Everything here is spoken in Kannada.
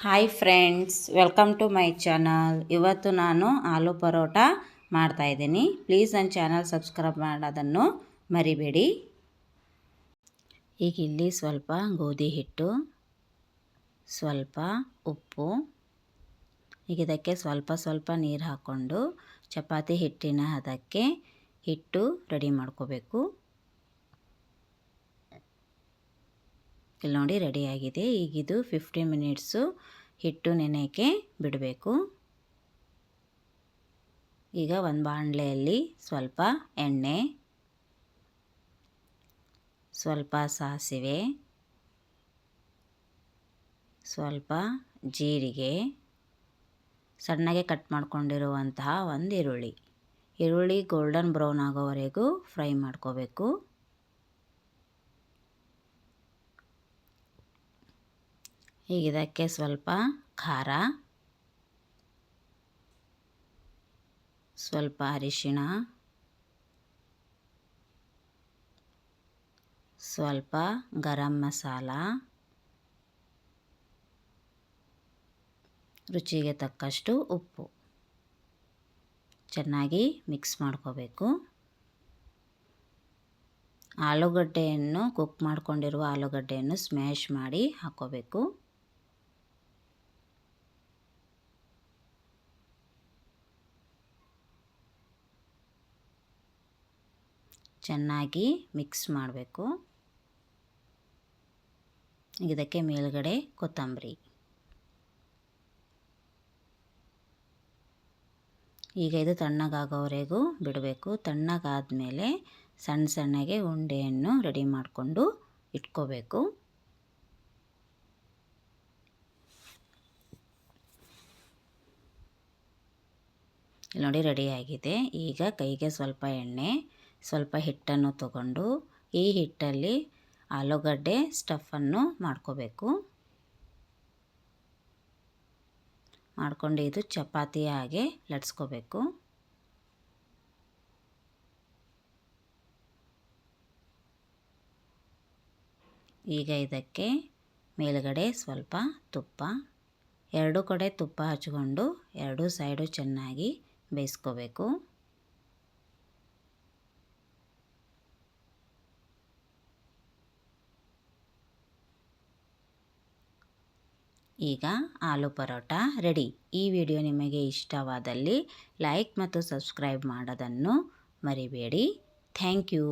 Hi friends, welcome to my channel. ಇವತ್ತು ನಾನು ಆಲೂ ಪರೋಟ ಮಾಡ್ತಾಯಿದ್ದೀನಿ. ಪ್ಲೀಸ್ ನನ್ನ ಚಾನಲ್ ಸಬ್ಸ್ಕ್ರೈಬ್ ಮಾಡೋದನ್ನು ಮರಿಬೇಡಿ. ಈಗ ಇಲ್ಲಿ ಸ್ವಲ್ಪ ಗೋಧಿ ಹಿಟ್ಟು, ಸ್ವಲ್ಪ ಉಪ್ಪು, ಈಗ ಇದಕ್ಕೆ ಸ್ವಲ್ಪ ನೀರು ಹಾಕ್ಕೊಂಡು ಚಪಾತಿ ಹಿಟ್ಟಿನ ಹದಕ್ಕೆ ಹಿಟ್ಟು ರೆಡಿ ಮಾಡ್ಕೋಬೇಕು. ಇಲ್ಲಿ ನೋಡಿ ರೆಡಿಯಾಗಿದೆ. ಈಗಿದು 15 ಮಿನಿಟ್ಸು ಹಿಟ್ಟು ನೆನೆಯೋಕ್ಕೆ ಬಿಡಬೇಕು. ಈಗ ಒಂದು ಬಾಣಲೆಯಲ್ಲಿ ಸ್ವಲ್ಪ ಎಣ್ಣೆ, ಸ್ವಲ್ಪ ಸಾಸಿವೆ, ಸ್ವಲ್ಪ ಜೀರಿಗೆ, ಸಣ್ಣಗೆ ಕಟ್ ಮಾಡ್ಕೊಂಡಿರುವಂತಹ ಒಂದು ಈರುಳ್ಳಿ ಗೋಲ್ಡನ್ ಬ್ರೌನ್ ಆಗೋವರೆಗೂ ಫ್ರೈ ಮಾಡ್ಕೋಬೇಕು. ಈಗ ಇದಕ್ಕೆ ಸ್ವಲ್ಪ ಖಾರ, ಸ್ವಲ್ಪ ಅರಿಶಿಣ, ಸ್ವಲ್ಪ ಗರಂ ಮಸಾಲ, ರುಚಿಗೆ ತಕ್ಕಷ್ಟು ಉಪ್ಪು ಚೆನ್ನಾಗಿ ಮಿಕ್ಸ್ ಮಾಡ್ಕೋಬೇಕು. ಆಲೂಗಡ್ಡೆಯನ್ನು ಕುಕ್ ಮಾಡ್ಕೊಂಡಿರುವ ಆಲೂಗಡ್ಡೆಯನ್ನು ಸ್ಮ್ಯಾಶ್ ಮಾಡಿ ಹಾಕ್ಕೋಬೇಕು. ಚೆನ್ನಾಗಿ ಮಿಕ್ಸ್ ಮಾಡಬೇಕು. ಇದಕ್ಕೆ ಮೇಲ್ಗಡೆ ಕೊತ್ತಂಬರಿ. ಈಗ ಇದು ತಣ್ಣಗಾಗೋವರೆಗೂ ಬಿಡಬೇಕು. ತಣ್ಣಗಾದಮೇಲೆ ಸಣ್ಣಗೆ ಉಂಡೆಯನ್ನು ರೆಡಿ ಮಾಡಿಕೊಂಡು ಇಟ್ಕೋಬೇಕು. ಇಲ್ಲಿ ನೋಡಿ ರೆಡಿಯಾಗಿದೆ. ಈಗ ಕೈಗೆ ಸ್ವಲ್ಪ ಎಣ್ಣೆ, ಸ್ವಲ್ಪ ಹಿಟ್ಟನ್ನು ತಗೊಂಡು ಈ ಹಿಟ್ಟಲ್ಲಿ ಆಲೂಗಡ್ಡೆ ಸ್ಟಫನ್ನು ಮಾಡ್ಕೋಬೇಕು. ಮಾಡ್ಕೊಂಡು ಇದು ಚಪಾತಿ ಹಾಗೆ ಲಟ್ಸ್ಕೋಬೇಕು. ಈಗ ಇದಕ್ಕೆ ಮೇಲ್ಗಡೆ ಸ್ವಲ್ಪ ತುಪ್ಪ, ಎರಡು ಕಡೆ ತುಪ್ಪ ಹಚ್ಕೊಂಡು ಎರಡು ಸೈಡು ಚೆನ್ನಾಗಿ ಬೇಯಿಸ್ಕೋಬೇಕು. ಈಗ ಆಲೂ ಪರೋಟ ರೆಡಿ. ಈ ವಿಡಿಯೋ ನಿಮಗೆ ಇಷ್ಟವಾದಲ್ಲಿ ಲೈಕ್ ಮತ್ತು ಸಬ್ಸ್ಕ್ರೈಬ್ ಮಾಡೋದನ್ನು ಮರಿಬೇಡಿ. Thank you.